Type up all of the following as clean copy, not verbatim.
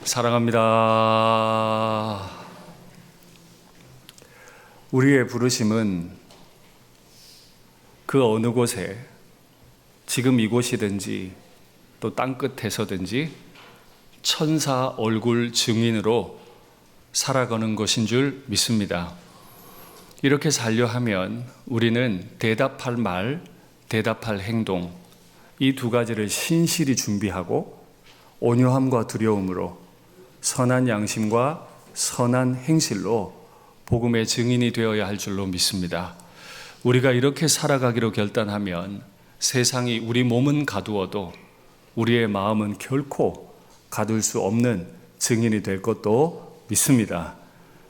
사랑합니다. 우리의 부르심은 그 어느 곳에, 지금 이곳이든지 또 땅끝에서든지 천사 얼굴 증인으로 살아가는 것인 줄 믿습니다. 이렇게 살려 하면 우리는 대답할 말, 대답할 행동, 이 두 가지를 신실히 준비하고 온유함과 두려움으로 선한 양심과 선한 행실로 복음의 증인이 되어야 할 줄로 믿습니다. 우리가 이렇게 살아가기로 결단하면 세상이 우리 몸은 가두어도 우리의 마음은 결코 가둘 수 없는 증인이 될 것도 믿습니다.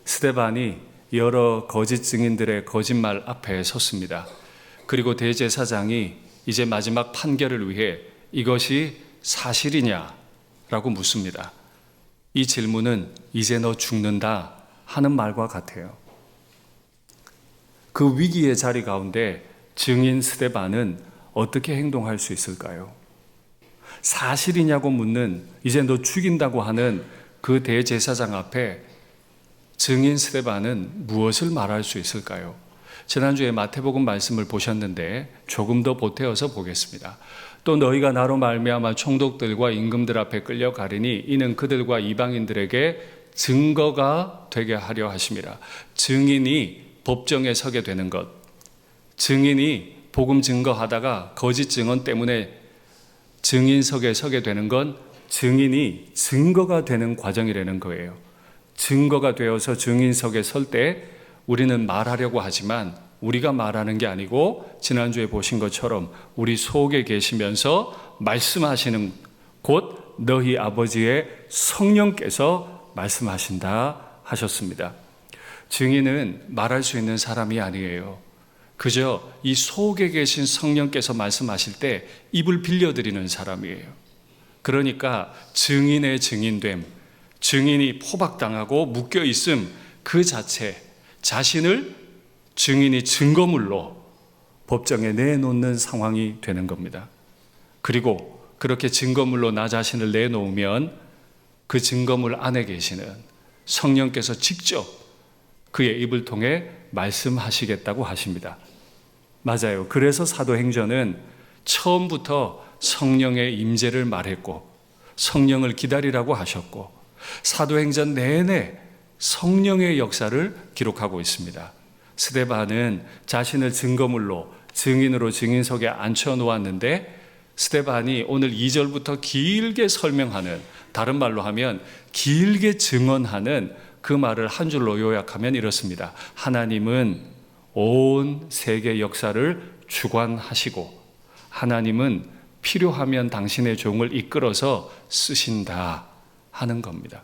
스데반이 여러 거짓 증인들의 거짓말 앞에 섰습니다. 그리고 대제사장이 이제 마지막 판결을 위해 이것이 사실이냐라고 묻습니다. 이 질문은 이제 너 죽는다 하는 말과 같아요. 그 위기의 자리 가운데 증인 스데반은 어떻게 행동할 수 있을까요? 사실이냐고 묻는, 이제 너 죽인다고 하는 그 대제사장 앞에 증인 스데반은 무엇을 말할 수 있을까요? 지난주에 마태복음 말씀을 보셨는데 조금 더 보태어서 보겠습니다. 또 너희가 나로 말미암아 총독들과 임금들 앞에 끌려가리니 이는 그들과 이방인들에게 증거가 되게 하려 하심이라. 증인이 법정에 서게 되는 것, 증인이 복음 증거하다가 거짓 증언 때문에 증인석에 서게 되는 건 증인이 증거가 되는 과정이라는 거예요. 증거가 되어서 증인석에 설 때 우리는 말하려고 하지만 우리가 말하는 게 아니고 지난주에 보신 것처럼 우리 속에 계시면서 말씀하시는, 곧 너희 아버지의 성령께서 말씀하신다 하셨습니다. 증인은 말할 수 있는 사람이 아니에요. 그저 이 속에 계신 성령께서 말씀하실 때 입을 빌려드리는 사람이에요. 그러니까 증인의 증인됨, 증인이 포박당하고 묶여있음 그 자체, 자신을 증인이 증거물로 법정에 내놓는 상황이 되는 겁니다. 그리고 그렇게 증거물로 나 자신을 내놓으면 그 증거물 안에 계시는 성령께서 직접 그의 입을 통해 말씀하시겠다고 하십니다. 맞아요. 그래서 사도행전은 처음부터 성령의 임재를 말했고 성령을 기다리라고 하셨고 사도행전 내내 성령의 역사를 기록하고 있습니다. 스데반은 자신을 증거물로 증인으로 증인석에 앉혀놓았는데 스데반이 오늘 2절부터 길게 설명하는, 다른 말로 하면 길게 증언하는 그 말을 한 줄로 요약하면 이렇습니다. 하나님은 온 세계 역사를 주관하시고 하나님은 필요하면 당신의 종을 이끌어서 쓰신다 하는 겁니다.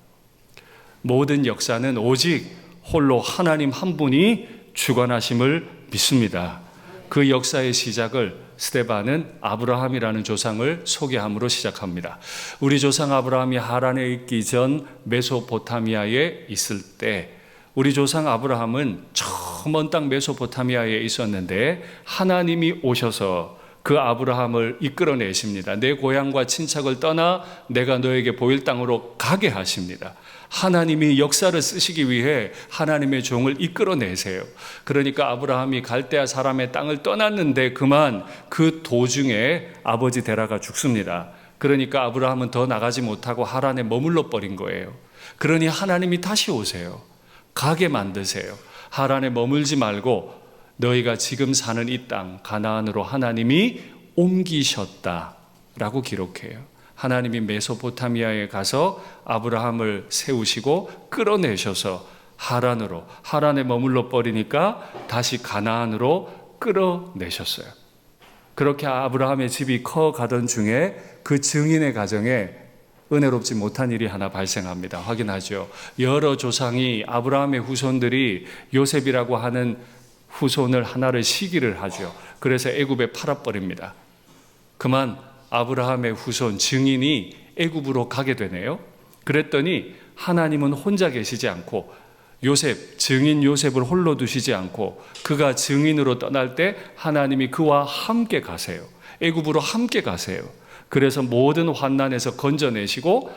모든 역사는 오직 홀로 하나님 한 분이 주관하심을 믿습니다. 그 역사의 시작을 스데반은 아브라함이라는 조상을 소개함으로 시작합니다. 우리 조상 아브라함이 하란에 있기 전 메소포타미아에 있을 때 우리 조상 아브라함은 저 먼 땅 메소포타미아에 있었는데 하나님이 오셔서 그 아브라함을 이끌어내십니다. 내 고향과 친척을 떠나 내가 너에게 보일 땅으로 가게 하십니다. 하나님이 역사를 쓰시기 위해 하나님의 종을 이끌어내세요. 그러니까 아브라함이 갈대아 사람의 땅을 떠났는데 그만 그 도중에 아버지 데라가 죽습니다. 그러니까 아브라함은 더 나가지 못하고 하란에 머물러 버린 거예요. 그러니 하나님이 다시 오세요. 가게 만드세요. 하란에 머물지 말고 너희가 지금 사는 이 땅 가나안으로 하나님이 옮기셨다라고 기록해요. 하나님이 메소포타미아에 가서 아브라함을 세우시고 끌어내셔서 하란에 머물러 버리니까 다시 가나안으로 끌어내셨어요. 그렇게 아브라함의 집이 커가던 중에 그 증인의 가정에 은혜롭지 못한 일이 하나 발생합니다. 확인하죠. 여러 조상이 아브라함의 후손들이 요셉이라고 하는 후손을 하나를 시기를 하죠. 그래서 애굽에 팔아버립니다. 그만 아브라함의 후손 증인이 애굽으로 가게 되네요. 그랬더니 하나님은 혼자 계시지 않고 증인 요셉을 홀로 두시지 않고 그가 증인으로 떠날 때 하나님이 그와 함께 가세요. 애굽으로 함께 가세요. 그래서 모든 환난에서 건져내시고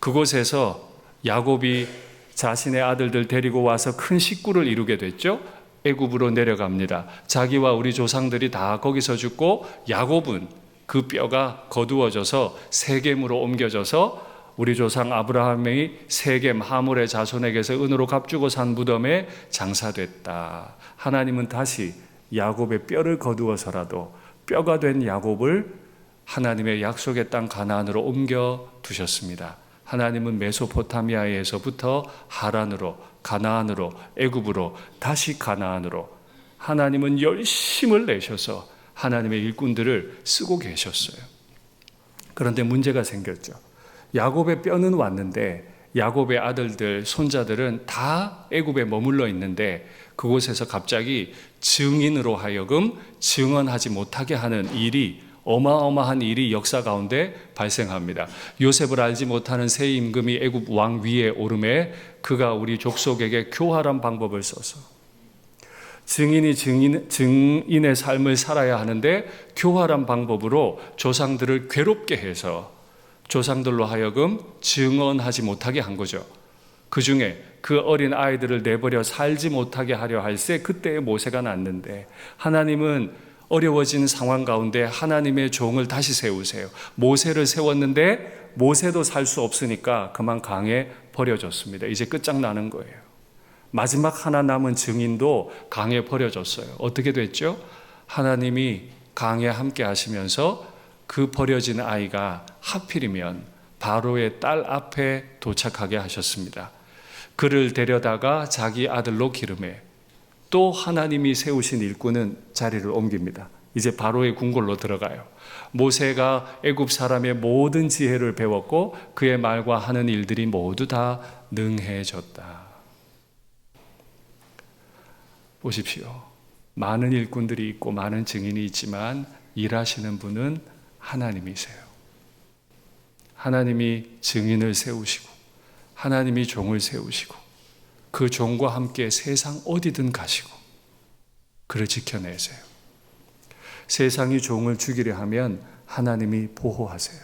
그곳에서 야곱이 자신의 아들들 데리고 와서 큰 식구를 이루게 됐죠. 애굽으로 내려갑니다. 자기와 우리 조상들이 다 거기서 죽고 야곱은 그 뼈가 거두어져서 세겜으로 옮겨져서 우리 조상 아브라함이 세겜 하물의 자손에게서 은으로 값주고 산 무덤에 장사됐다. 하나님은 다시 야곱의 뼈를 거두어서라도 뼈가 된 야곱을 하나님의 약속의 땅 가나안으로 옮겨 두셨습니다. 하나님은 메소포타미아에서부터 하란으로, 가나안으로, 애굽으로, 다시 가나안으로 하나님은 열심을 내셔서 하나님의 일꾼들을 쓰고 계셨어요. 그런데 문제가 생겼죠. 야곱의 뼈는 왔는데 야곱의 아들들, 손자들은 다 애굽에 머물러 있는데 그곳에서 갑자기 증인으로 하여금 증언하지 못하게 하는 일이, 어마어마한 일이 역사 가운데 발생합니다. 요셉을 알지 못하는 새 임금이 애굽 왕 위에 오름에 그가 우리 족속에게 교활한 방법을 써서 증인이 증인의 삶을 살아야 하는데 교활한 방법으로 조상들을 괴롭게 해서 조상들로 하여금 증언하지 못하게 한 거죠. 그 중에 그 어린 아이들을 내버려 살지 못하게 하려 할세 그때의 모세가 났는데 하나님은 어려워진 상황 가운데 하나님의 종을 다시 세우세요. 모세를 세웠는데 모세도 살 수 없으니까 그만 강에 버려졌습니다. 이제 끝장나는 거예요. 마지막 하나 남은 증인도 강에 버려졌어요. 어떻게 됐죠? 하나님이 강에 함께 하시면서 그 버려진 아이가 하필이면 바로의 딸 앞에 도착하게 하셨습니다. 그를 데려다가 자기 아들로 기름해 또 하나님이 세우신 일꾼은 자리를 옮깁니다. 이제 바로의 궁궐로 들어가요. 모세가 애굽 사람의 모든 지혜를 배웠고 그의 말과 하는 일들이 모두 다 능해졌다. 보십시오. 많은 일꾼들이 있고 많은 증인이 있지만 일하시는 분은 하나님이세요. 하나님이 증인을 세우시고 하나님이 종을 세우시고 그 종과 함께 세상 어디든 가시고 그를 지켜내세요. 세상이 종을 죽이려 하면 하나님이 보호하세요.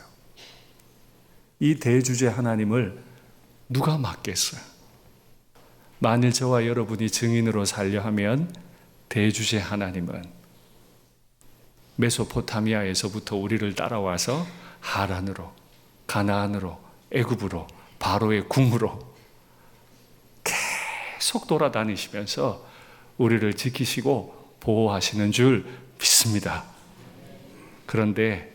이 대주제 하나님을 누가 막겠어요? 만일 저와 여러분이 증인으로 살려 하면 대주제 하나님은 메소포타미아에서부터 우리를 따라와서 하란으로, 가나안으로, 애굽으로, 바로의 궁으로 계속 돌아다니시면서 우리를 지키시고 보호하시는 줄 믿습니다. 그런데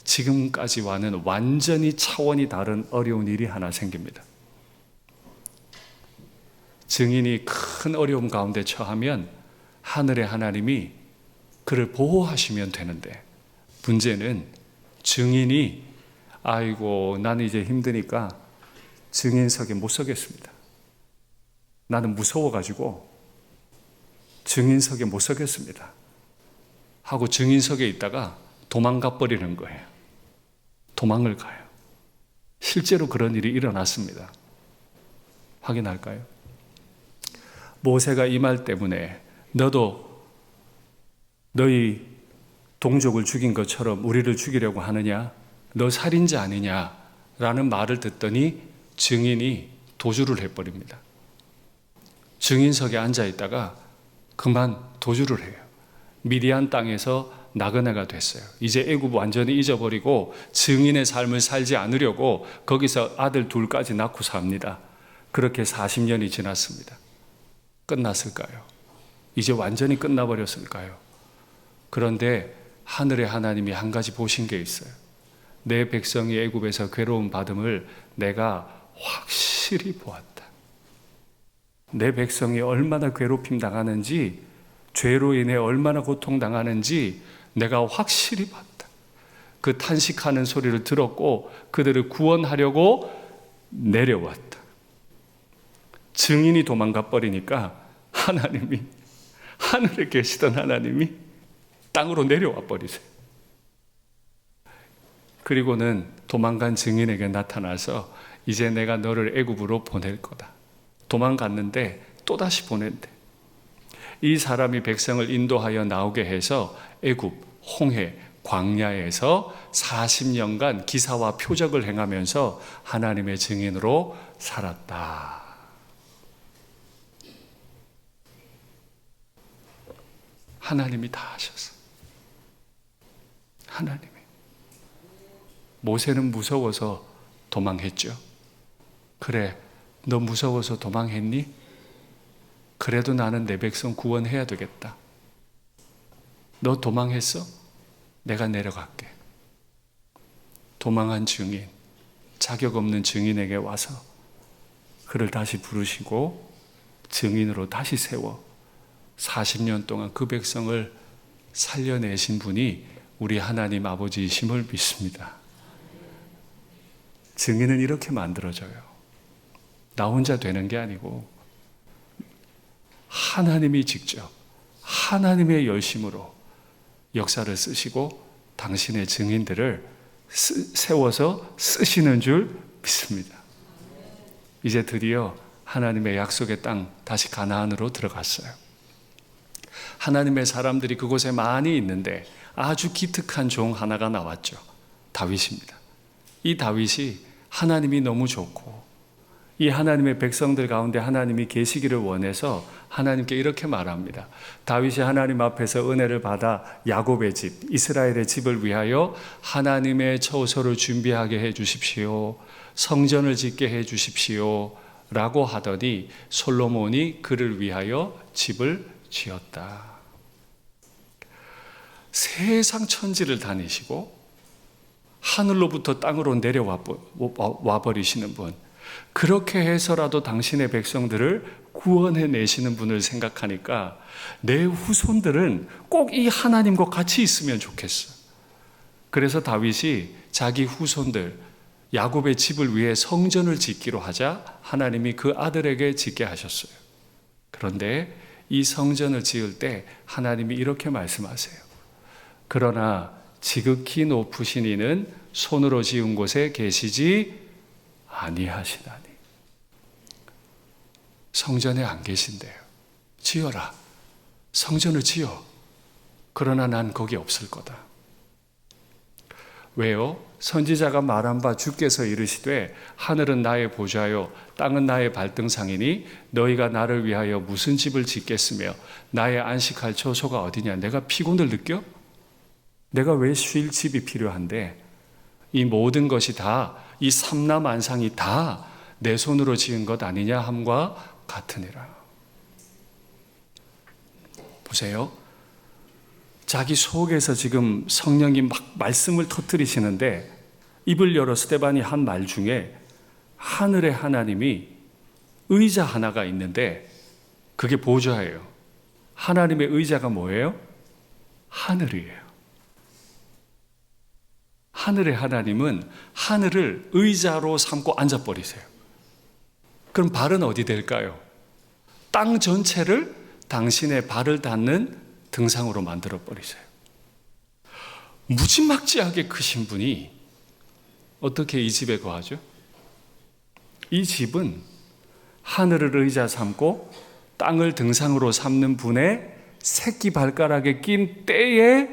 지금까지와는 완전히 차원이 다른 어려운 일이 하나 생깁니다. 증인이 큰 어려움 가운데 처하면 하늘의 하나님이 그를 보호하시면 되는데 문제는 증인이 아이고 나는 이제 힘드니까 증인석에 못 서겠습니다. 나는 무서워가지고 증인석에 못 서겠습니다. 하고 증인석에 있다가 도망가 버리는 거예요. 도망을 가요. 실제로 그런 일이 일어났습니다. 확인할까요? 모세가 이 말 때문에 너도 너희 동족을 죽인 것처럼 우리를 죽이려고 하느냐? 너 살인자 아니냐? 라는 말을 듣더니 증인이 도주를 해버립니다. 증인석에 앉아있다가 그만 도주를 해요. 미디안 땅에서 나그네가 됐어요. 이제 애굽 완전히 잊어버리고 증인의 삶을 살지 않으려고 거기서 아들 둘까지 낳고 삽니다. 그렇게 40년이 지났습니다. 끝났을까요? 이제 완전히 끝나버렸을까요? 그런데 하늘의 하나님이 한 가지 보신 게 있어요. 내 백성이 애굽에서 괴로움 받음을 내가 확실히 보았다. 내 백성이 얼마나 괴롭힘 당하는지, 죄로 인해 얼마나 고통당하는지 내가 확실히 봤다. 그 탄식하는 소리를 들었고 그들을 구원하려고 내려왔다. 증인이 도망가 버리니까 하나님이, 하늘에 계시던 하나님이 땅으로 내려와 버리세요. 그리고는 도망간 증인에게 나타나서 이제 내가 너를 애굽으로 보낼 거다. 도망갔는데 또다시 보낸대. 이 사람이 백성을 인도하여 나오게 해서 애굽, 홍해, 광야에서 40년간 기사와 표적을 행하면서 하나님의 증인으로 살았다. 하나님이 다 하셨어요. 하나님이. 모세는 무서워서 도망했죠. 그래, 너 무서워서 도망했니? 그래도 나는 내 백성 구원해야 되겠다. 너 도망했어? 내가 내려갈게. 도망한 증인, 자격 없는 증인에게 와서 그를 다시 부르시고 증인으로 다시 세워 40년 동안 그 백성을 살려내신 분이 우리 하나님 아버지이심을 믿습니다. 증인은 이렇게 만들어져요. 나 혼자 되는 게 아니고 하나님이 직접 하나님의 열심으로 역사를 쓰시고 당신의 증인들을 세워서 쓰시는 줄 믿습니다. 이제 드디어 하나님의 약속의 땅 다시 가나안으로 들어갔어요. 하나님의 사람들이 그곳에 많이 있는데 아주 기특한 종 하나가 나왔죠. 다윗입니다. 이 다윗이 하나님이 너무 좋고 이 하나님의 백성들 가운데 하나님이 계시기를 원해서 하나님께 이렇게 말합니다. 다윗이 하나님 앞에서 은혜를 받아 야곱의 집, 이스라엘의 집을 위하여 하나님의 처소를 준비하게 해 주십시오. 성전을 짓게 해 주십시오. 라고 하더니 솔로몬이 그를 위하여 집을 지었다. 세상 천지를 다니시고 하늘로부터 땅으로 내려와 버리시는 분, 그렇게 해서라도 당신의 백성들을 구원해 내시는 분을 생각하니까 내 후손들은 꼭 이 하나님과 같이 있으면 좋겠어. 그래서 다윗이 자기 후손들 야곱의 집을 위해 성전을 짓기로 하자 하나님이 그 아들에게 짓게 하셨어요. 그런데 이 성전을 지을 때 하나님이 이렇게 말씀하세요. 그러나 지극히 높으신 이는 손으로 지은 곳에 계시지 아니하시나니. 성전에 안 계신대요. 지어라. 성전을 지어. 그러나 난 거기 없을 거다. 왜요? 선지자가 말한 바 주께서 이르시되 하늘은 나의 보좌요 땅은 나의 발등상이니 너희가 나를 위하여 무슨 집을 짓겠으며 나의 안식할 처소가 어디냐. 내가 피곤을 느껴? 내가 왜 쉴 집이 필요한데 이 모든 것이 다 이 삼라만상이 다 내 손으로 지은 것 아니냐 함과 같으니라. 보세요. 자기 속에서 지금 성령이 막 말씀을 터뜨리시는데 입을 열어 스데반이 한 말 중에 하늘의 하나님이 의자 하나가 있는데 그게 보좌예요. 하나님의 의자가 뭐예요? 하늘이에요. 하늘의 하나님은 하늘을 의자로 삼고 앉아버리세요. 그럼 발은 어디 될까요? 땅 전체를 당신의 발을 닿는 등상으로 만들어버리세요. 무지막지하게 크신 분이 어떻게 이 집에 거하죠? 이 집은 하늘을 의자 삼고 땅을 등상으로 삼는 분의 새끼 발가락에 낀 때에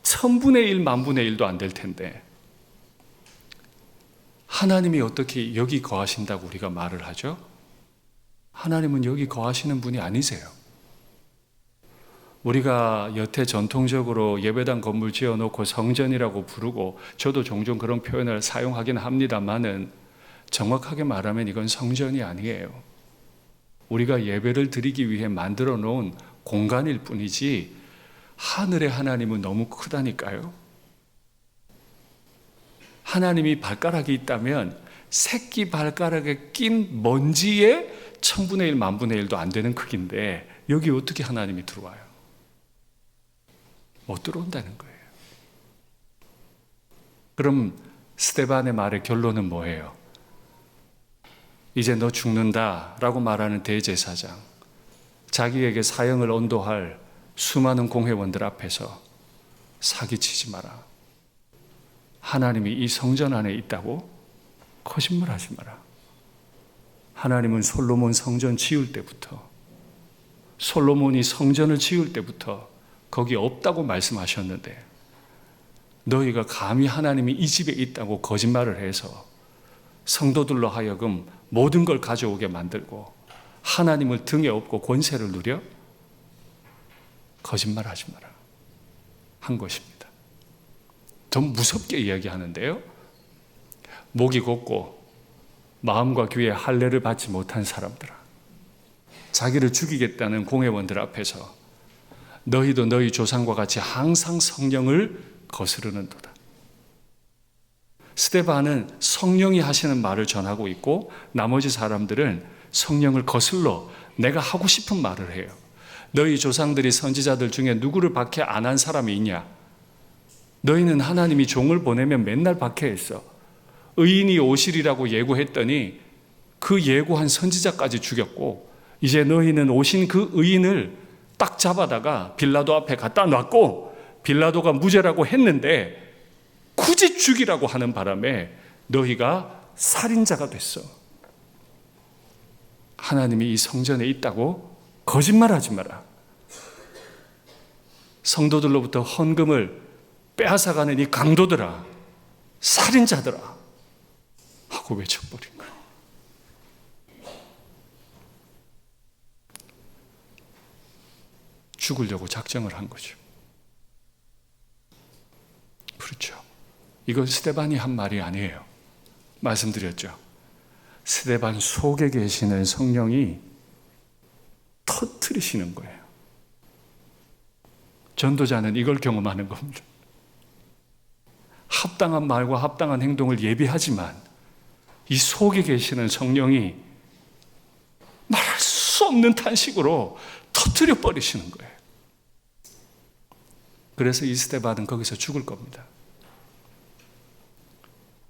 1000분의 1, 10,000분의 1도 안 될 텐데 하나님이 어떻게 여기 거하신다고 우리가 말을 하죠? 하나님은 여기 거하시는 분이 아니세요. 우리가 여태 전통적으로 예배당 건물 지어놓고 성전이라고 부르고 저도 종종 그런 표현을 사용하긴 합니다만은 정확하게 말하면 이건 성전이 아니에요. 우리가 예배를 드리기 위해 만들어 놓은 공간일 뿐이지 하늘의 하나님은 너무 크다니까요. 하나님이 발가락이 있다면 새끼 발가락에 낀 먼지에 1000분의 1, 10,000분의 1도 안 되는 크기인데 여기 어떻게 하나님이 들어와요? 못 들어온다는 거예요. 그럼 스데반의 말의 결론은 뭐예요? 이제 너 죽는다라고 말하는 대제사장, 자기에게 사형을 언도할 수많은 공회원들 앞에서 사기치지 마라. 하나님이 이 성전 안에 있다고? 거짓말하지 마라. 하나님은 솔로몬 성전 지을 때부터, 솔로몬이 성전을 지을 때부터 거기 없다고 말씀하셨는데 너희가 감히 하나님이 이 집에 있다고 거짓말을 해서 성도들로 하여금 모든 걸 가져오게 만들고 하나님을 등에 업고 권세를 누려? 거짓말하지 마라 한 것입니다. 좀 무섭게 이야기하는데요, 목이 곧고 마음과 귀에 할례를 받지 못한 사람들아, 자기를 죽이겠다는 공회원들 앞에서 너희도 너희 조상과 같이 항상 성령을 거스르는도다. 스데반은 성령이 하시는 말을 전하고 있고 나머지 사람들은 성령을 거슬러 내가 하고 싶은 말을 해요. 너희 조상들이 선지자들 중에 누구를 박해 안 한 사람이 있냐? 너희는 하나님이 종을 보내면 맨날 박해했어. 의인이 오시리라고 예고했더니 그 예고한 선지자까지 죽였고, 이제 너희는 오신 그 의인을 딱 잡아다가 빌라도 앞에 갖다 놨고, 빌라도가 무죄라고 했는데 굳이 죽이라고 하는 바람에 너희가 살인자가 됐어. 하나님이 이 성전에 있다고 거짓말하지 마라. 성도들로부터 헌금을 빼앗아가는 이 강도들아, 살인자들아 하고 외쳐버린 거예요. 죽으려고 작정을 한 거죠. 그렇죠. 이건 스데반이 한 말이 아니에요. 말씀드렸죠. 스데반 속에 계시는 성령이 터뜨리시는 거예요. 전도자는 이걸 경험하는 겁니다. 합당한 말과 합당한 행동을 예비하지만 이 속에 계시는 성령이 말할 수 없는 탄식으로 터뜨려 버리시는 거예요. 그래서 이 스데반은 거기서 죽을 겁니다.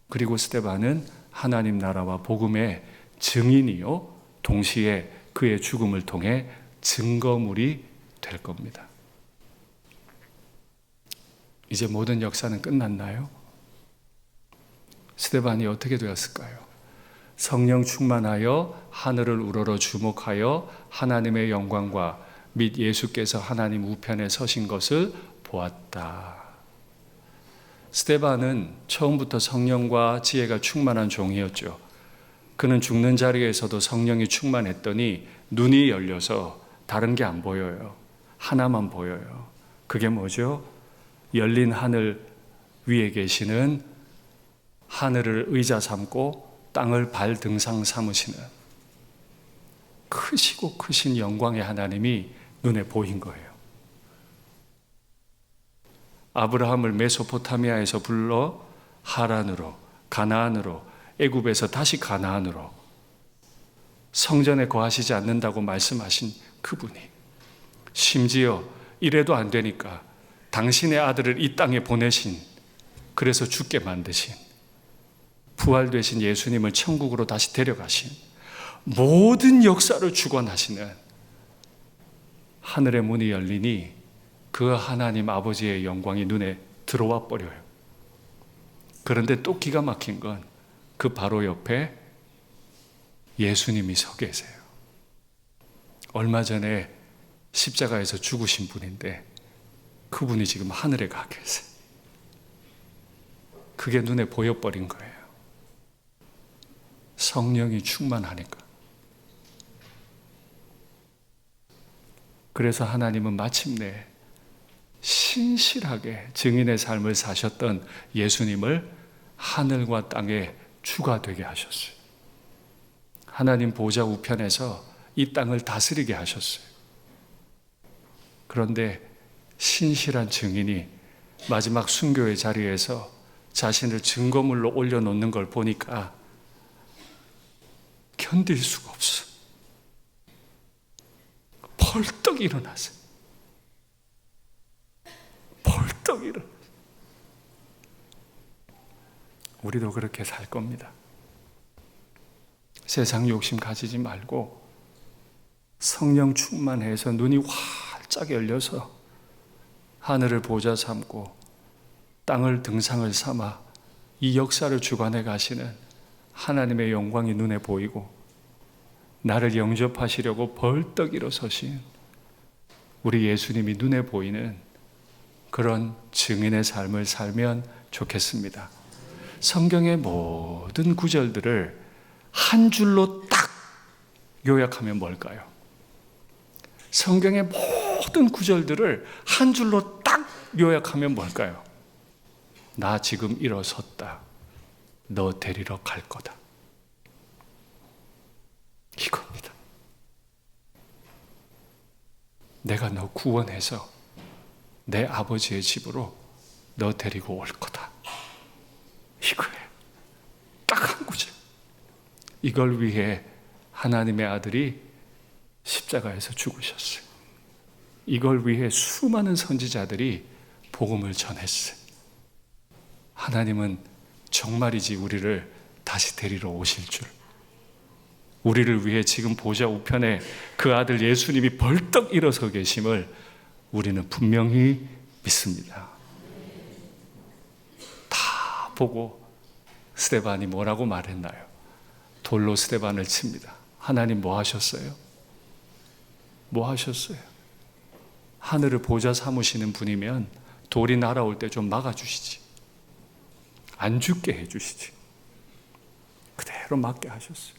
그리고 스데반은 하나님 나라와 복음의 증인이요, 동시에 그의 죽음을 통해 증거물이 될 겁니다. 이제 모든 역사는 끝났나요? 스데반이 어떻게 되었을까요? 성령 충만하여 하늘을 우러러 주목하여 하나님의 영광과 및 예수께서 하나님 우편에 서신 것을 보았다. 스데반은 처음부터 성령과 지혜가 충만한 종이었죠. 그는 죽는 자리에서도 성령이 충만했더니 눈이 열려서 다른 게 안 보여요. 하나만 보여요. 그게 뭐죠? 열린 하늘 위에 계시는, 하늘을 의자 삼고 땅을 발 등상 삼으시는 크시고 크신 영광의 하나님이 눈에 보인 거예요. 아브라함을 메소포타미아에서 불러 하란으로, 가나안으로, 애굽에서 다시 가나안으로, 성전에 거하시지 않는다고 말씀하신 그분이 심지어 이래도 안 되니까 당신의 아들을 이 땅에 보내신, 그래서 죽게 만드신, 부활되신 예수님을 천국으로 다시 데려가신, 모든 역사를 주관하시는 하늘의 문이 열리니 그 하나님 아버지의 영광이 눈에 들어와 버려요. 그런데 또 기가 막힌 건 그 바로 옆에 예수님이 서 계세요. 얼마 전에 십자가에서 죽으신 분인데 그분이 지금 하늘에 가 계세요. 그게 눈에 보여버린 거예요. 성령이 충만하니까. 그래서 하나님은 마침내 신실하게 증인의 삶을 사셨던 예수님을 하늘과 땅에 주가 되게 하셨어요. 하나님 보좌 우편에서 이 땅을 다스리게 하셨어요. 그런데 신실한 증인이 마지막 순교의 자리에서 자신을 증거물로 올려놓는 걸 보니까 견딜 수가 없어. 벌떡 일어나세요. 벌떡 일어나세요. 우리도 그렇게 살 겁니다. 세상 욕심 가지지 말고 성령 충만해서 눈이 활짝 열려서 하늘을 보좌 삼고 땅을 등상을 삼아 이 역사를 주관해 가시는 하나님의 영광이 눈에 보이고 나를 영접하시려고 벌떡 일어서신 우리 예수님이 눈에 보이는 그런 증인의 삶을 살면 좋겠습니다. 성경의 모든 구절들을 한 줄로 딱 요약하면 뭘까요? 성경의 모든 구절들을 한 줄로 딱 요약하면 뭘까요? 나 지금 일어섰다. 너 데리러 갈 거다. 이겁니다. 내가 너 구원해서 내 아버지의 집으로 너 데리고 올 거다. 이거예요. 딱 한 구절. 이걸 위해 하나님의 아들이 십자가에서 죽으셨어요. 이걸 위해 수많은 선지자들이 복음을 전했어요. 하나님은 정말이지 우리를 다시 데리러 오실 줄, 우리를 위해 지금 보좌 우편에 그 아들 예수님이 벌떡 일어서 계심을 우리는 분명히 믿습니다. 다 보고 스데반이 뭐라고 말했나요? 돌로 스데반을 칩니다. 하나님 뭐 하셨어요? 뭐 하셨어요? 하늘을 보좌 삼으시는 분이면 돌이 날아올 때 좀 막아주시지. 안 죽게 해주시지. 그대로 맞게 하셨어요.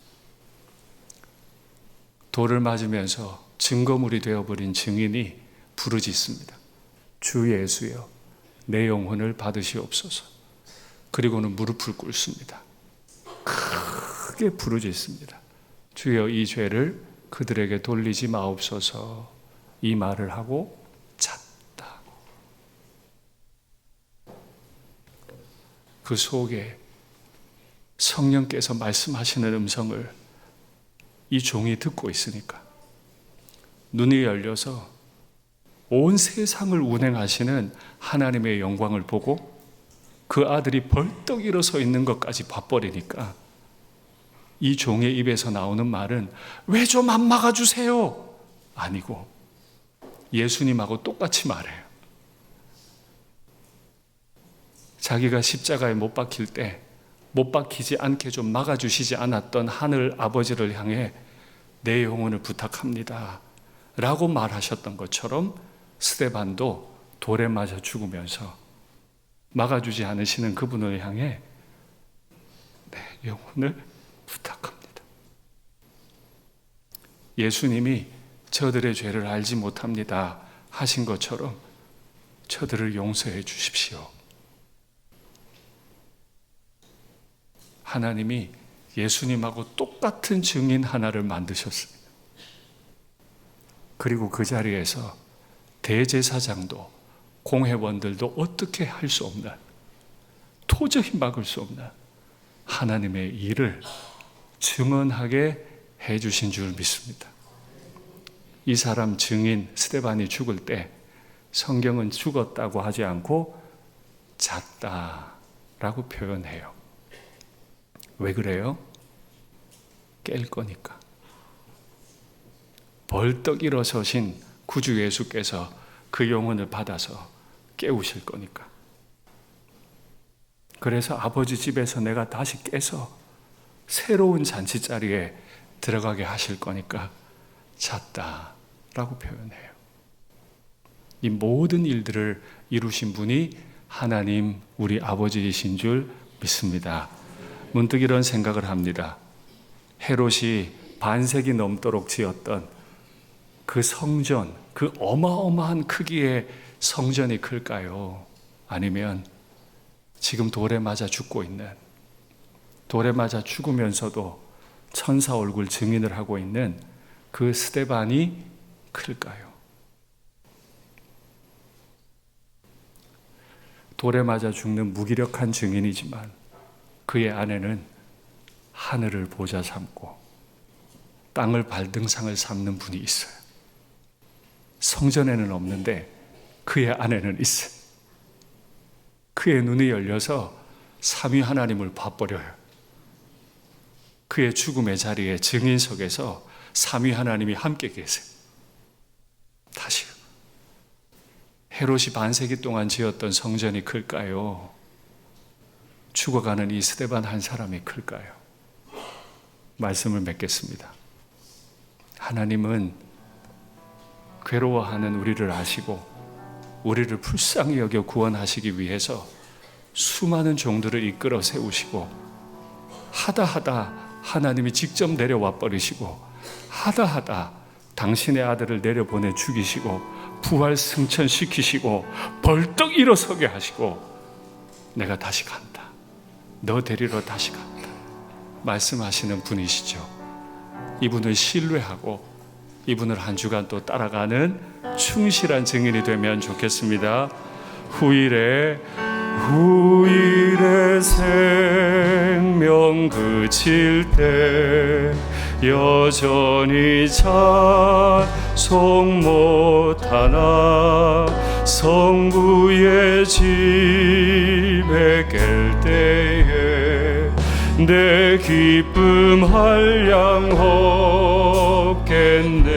돌을 맞으면서 증거물이 되어버린 증인이 부르짖습니다. 주 예수여, 내 영혼을 받으시옵소서. 그리고는 무릎을 꿇습니다. 크게 부르짖습니다. 주여, 이 죄를 그들에게 돌리지 마옵소서. 이 말을 하고 잤다. 그 속에 성령께서 말씀하시는 음성을 이 종이 듣고 있으니까 눈이 열려서 온 세상을 운행하시는 하나님의 영광을 보고 그 아들이 벌떡 일어서 있는 것까지 봐버리니까 이 종의 입에서 나오는 말은 왜 좀 안 막아주세요? 아니고 예수님하고 똑같이 말해요. 자기가 십자가에 못 박힐 때 못 박히지 않게 좀 막아주시지 않았던 하늘 아버지를 향해 내 영혼을 부탁합니다 라고 말하셨던 것처럼 스데반도 돌에 맞아 죽으면서 막아주지 않으시는 그분을 향해 내 영혼을 부탁합니다. 예수님이 저들의 죄를 알지 못합니다 하신 것처럼 저들을 용서해 주십시오. 하나님이 예수님하고 똑같은 증인 하나를 만드셨습니다. 그리고 그 자리에서 대제사장도 공회원들도 어떻게 할 수 없는, 도저히 막을 수 없는 하나님의 일을 증언하게 해주신 줄 믿습니다. 이 사람 증인 스데반이 죽을 때 성경은 죽었다고 하지 않고 잤다라고 표현해요. 왜 그래요? 깰 거니까. 벌떡 일어서신 구주 예수께서 그 영혼을 받아서 깨우실 거니까. 그래서 아버지 집에서 내가 다시 깨서 새로운 잔치자리에 들어가게 하실 거니까 잤다라고 표현해요. 이 모든 일들을 이루신 분이 하나님 우리 아버지이신 줄 믿습니다. 문득 이런 생각을 합니다. 헤롯이 반세기 넘도록 지었던 그 성전, 그 어마어마한 크기의 성전이 클까요? 아니면 지금 돌에 맞아 죽고 있는, 돌에 맞아 죽으면서도 천사 얼굴 증인을 하고 있는 그 스데반이 클까요? 돌에 맞아 죽는 무기력한 증인이지만 그의 안에는 하늘을 보좌 삼고 땅을 발등상을 삼는 분이 있어요. 성전에는 없는데 그의 안에는 있어요. 그의 눈이 열려서 삼위 하나님을 봐버려요. 그의 죽음의 자리에 증인석에서 삼위 하나님이 함께 계세요. 다시요. 헤롯이 반세기 동안 지었던 성전이 클까요? 죽어가는 이 스데반 한 사람이 클까요? 말씀을 맺겠습니다. 하나님은 괴로워하는 우리를 아시고 우리를 불쌍히 여겨 구원하시기 위해서 수많은 종들을 이끌어 세우시고 하다 하나님이 직접 내려와 버리시고 하다 당신의 아들을 내려보내 죽이시고 부활 승천시키시고 벌떡 일어서게 하시고 내가 다시 간다, 너 데리러 다시 간다 말씀하시는 분이시죠. 이분을 신뢰하고 이분을 한 주간 또 따라가는 충실한 증인이 되면 좋겠습니다. 후일에 생명 그칠 때 여전히 찬송 못하나 성부의 집에 깰 때에 내 기쁨 한량 없겠네.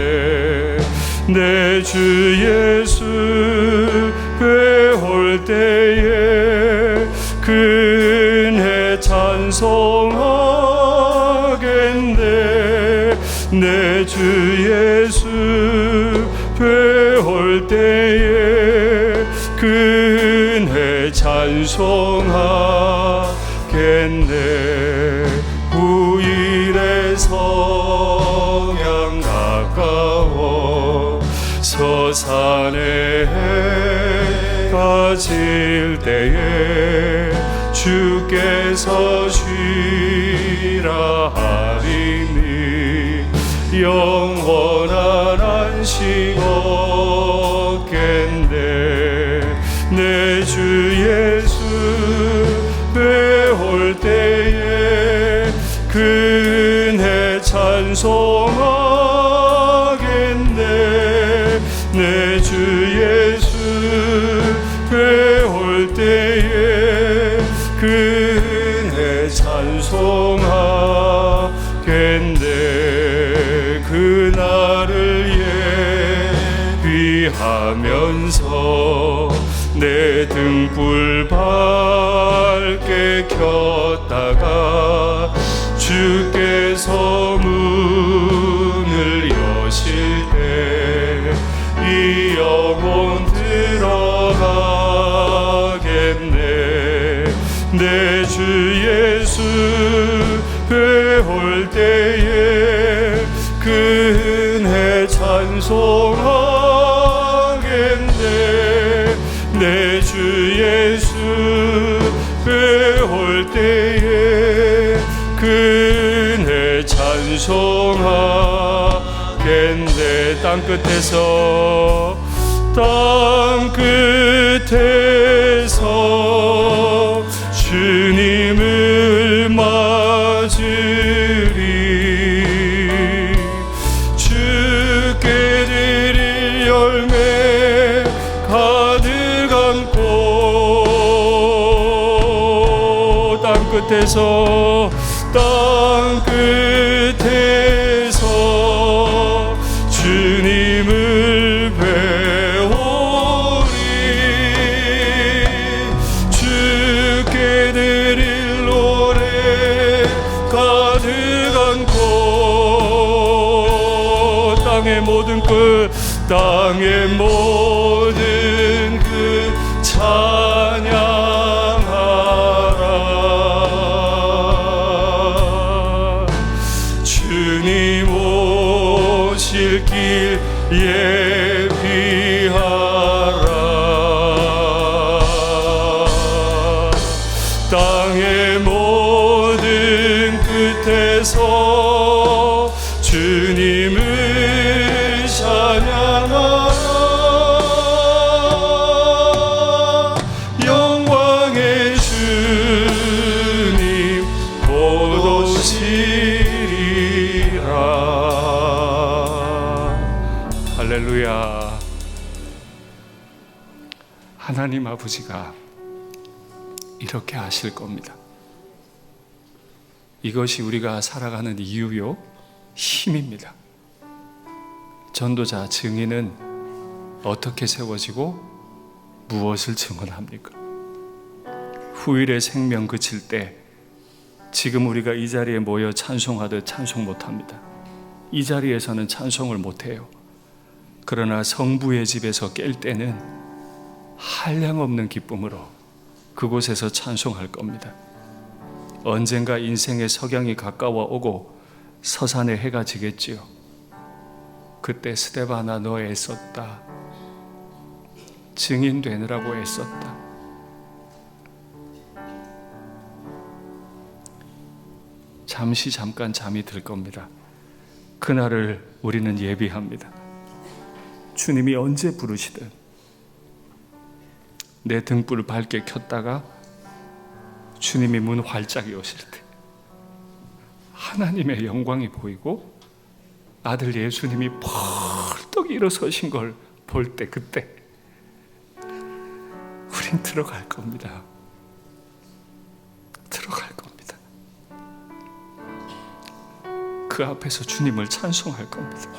내 주 예수 뵈올 때에 그네 찬송하겠네. 내 주 예수 뵈올 때에 그네 찬송하겠네. 후일의 성양 가까워 서산에 해가 질 때에 주께서 쉬라 하리니 영원한 안식 얻겠네. 내 주 예수 뵈올 때에 그네 찬송하겠네. 내 주 예수 뵈올 때에 그네 찬송하겠네. 그날을 예비하면서 내 등불 밝게 켰다가 주께서 문을 여실 때 이 영혼 들어가겠네. 내 주 예수 뵈올 때에 그네 찬송하겠네. 내 주 예수 뵈올 때에 그네 찬송하겠네. 땅 끝에서 주님을 맞으리. 주께 드릴 열매 가득한 꽃. 땅 끝에서 주님을 배우리. 주께 드릴 노래 가득한 꽃. 땅의 모든 끝 찬양하라. 주님 오실 길 예비하라. 땅의 모든 끝에서 주님을 찬양하라. 영광의 주님 곧 오시리라. 할렐루야. 하나님 아버지가 이렇게 하실 겁니다. 이것이 우리가 살아가는 이유요, 힘입니다. 전도자, 증인은 어떻게 세워지고 무엇을 증언합니까? 후일의 생명 그칠 때 지금 우리가 이 자리에 모여 찬송하듯 찬송 못합니다. 이 자리에서는 찬송을 못해요. 그러나 성부의 집에서 깰 때는 한량없는 기쁨으로 그곳에서 찬송할 겁니다. 언젠가 인생의 석양이 가까워 오고 서산에 해가 지겠지요. 그때 스데반아, 너 애썼다. 증인 되느라고 애썼다. 잠깐 잠이 들 겁니다. 그날을 우리는 예비합니다. 주님이 언제 부르시든 내 등불을 밝게 켰다가 주님이 문 활짝 여실 때 하나님의 영광이 보이고 아들 예수님이 벌떡 일어서신 걸 볼 때, 그때 우린 들어갈 겁니다. 들어갈 겁니다. 그 앞에서 주님을 찬송할 겁니다.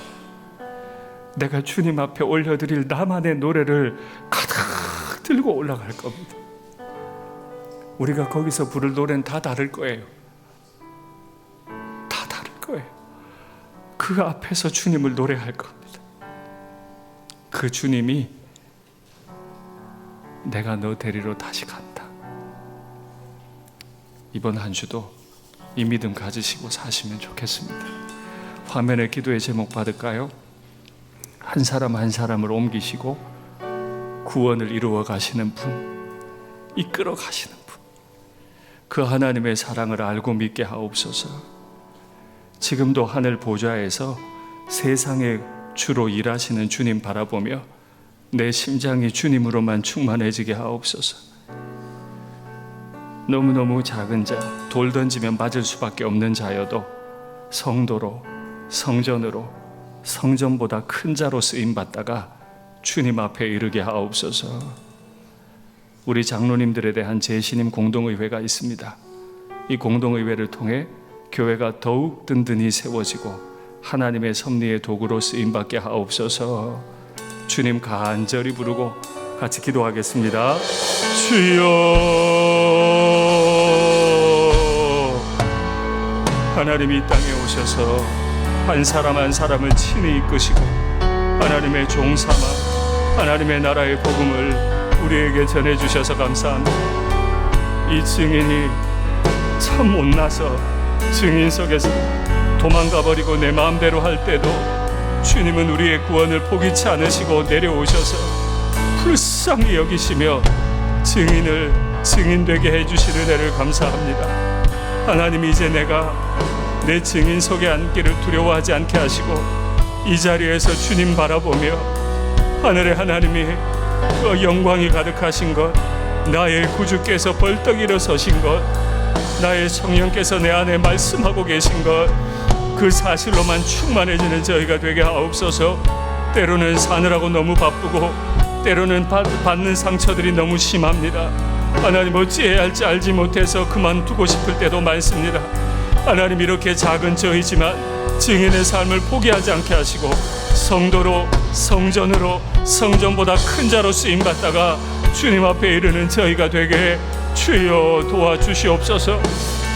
내가 주님 앞에 올려드릴 나만의 노래를 가득 들고 올라갈 겁니다. 우리가 거기서 부를 노래는 다 다를 거예요. 다 다를 거예요. 그 앞에서 주님을 노래할 겁니다. 그 주님이 내가 너 데리러 다시 간다. 이번 한 주도 이 믿음 가지시고 사시면 좋겠습니다. 화면에 기도의 제목 받을까요? 한 사람 한 사람을 옮기시고 구원을 이루어 가시는 분, 이끌어 가시는 분, 그 하나님의 사랑을 알고 믿게 하옵소서. 지금도 하늘 보좌에서 세상에 주로 일하시는 주님 바라보며 내 심장이 주님으로만 충만해지게 하옵소서. 너무너무 작은 자, 돌 던지면 맞을 수밖에 없는 자여도 성도로, 성전으로, 성전보다 큰 자로 쓰임받다가 주님 앞에 이르게 하옵소서. 우리 장로님들에 대한 재신임 공동의회가 있습니다. 이 공동의회를 통해 교회가 더욱 든든히 세워지고 하나님의 섭리의 도구로 쓰임받게 하옵소서. 주님 간절히 부르고 같이 기도하겠습니다. 주여, 하나님이 이 땅에 오셔서 한 사람 한 사람을 친히 이끄시고 하나님의 종삼아 하나님의 나라의 복음을 우리에게 전해주셔서 감사합니다. 이 증인이 참 못나서 증인석에서 도망가버리고 내 마음대로 할 때도 주님은 우리의 구원을 포기치 않으시고 내려오셔서 불쌍히 여기시며 증인을 증인되게 해주시는 은혜를 감사합니다. 하나님이 이제 내가 내 증인석에 앉기를 두려워하지 않게 하시고 이 자리에서 주님 바라보며 하늘의 하나님이 그 영광이 가득하신 것, 나의 구주께서 벌떡 일어서신 것, 나의 성령께서 내 안에 말씀하고 계신 것, 그 사실로만 충만해지는 저희가 되게 하옵소서. 때로는 사느라고 너무 바쁘고 때로는 받는 상처들이 너무 심합니다. 하나님, 어찌해야 할지 알지 못해서 그만두고 싶을 때도 많습니다. 하나님, 이렇게 작은 저희지만 증인의 삶을 포기하지 않게 하시고 성도로, 성전으로, 성전보다 큰 자로 쓰임받다가 주님 앞에 이르는 저희가 되게 주여 도와주시옵소서.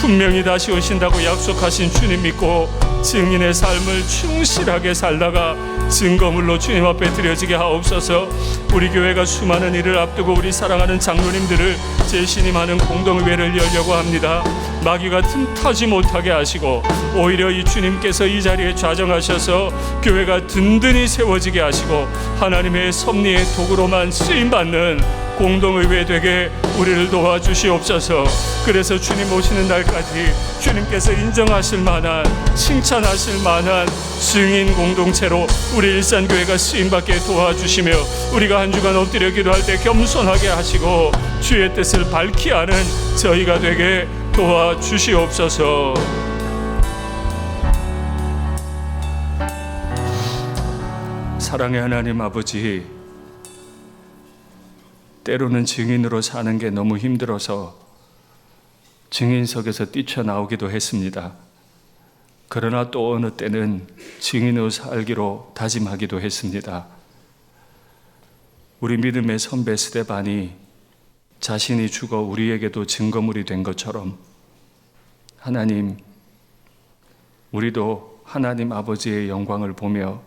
분명히 다시 오신다고 약속하신 주님 믿고 증인의 삶을 충실하게 살다가 증거물로 주님 앞에 드려지게 하옵소서. 우리 교회가 수많은 일을 앞두고 우리 사랑하는 장로님들을 재신임하는 공동의회를 열려고 합니다. 마귀가 틈타지 못하게 하시고 오히려 이 주님께서 이 자리에 좌정하셔서 교회가 든든히 세워지게 하시고 하나님의 섭리의 도구로만 쓰임받는 공동의회 되게 우리를 도와주시옵소서. 그래서 주님 오시는 날까지 주님께서 인정하실 만한, 칭찬하실 만한 증인 공동체로 우리 일산교회가 쓰임받게 도와주시며 우리가 한 주간 엎드려 기도할 때 겸손하게 하시고 주의 뜻을 밝히 아는 저희가 되게 도와주시옵소서. 사랑의 하나님 아버지, 때로는 증인으로 사는 게 너무 힘들어서 증인석에서 뛰쳐나오기도 했습니다. 그러나 또 어느 때는 증인으로 살기로 다짐하기도 했습니다. 우리 믿음의 선배 스데반이 자신이 죽어 우리에게도 증거물이 된 것처럼 하나님, 우리도 하나님 아버지의 영광을 보며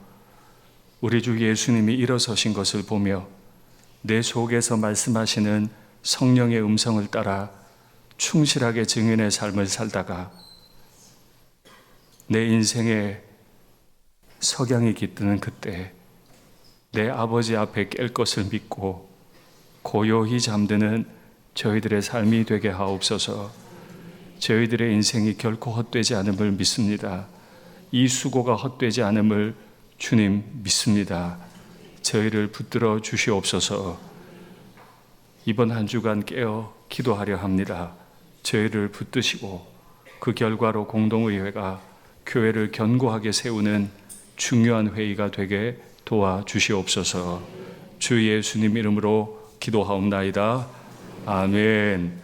우리 주 예수님이 일어서신 것을 보며 내 속에서 말씀하시는 성령의 음성을 따라 충실하게 증인의 삶을 살다가 내 인생에 석양이 깃드는 그때 내 아버지 앞에 깰 것을 믿고 고요히 잠드는 저희들의 삶이 되게 하옵소서. 저희들의 인생이 결코 헛되지 않음을 믿습니다. 이 수고가 헛되지 않음을 주님 믿습니다. 저희를 붙들어 주시옵소서. 이번 한 주간 깨어 기도하려 합니다. 저희를 붙드시고 그 결과로 공동의회가 교회를 견고하게 세우는 중요한 회의가 되게 도와주시옵소서. 주 예수님 이름으로 기도하옵나이다. 아멘.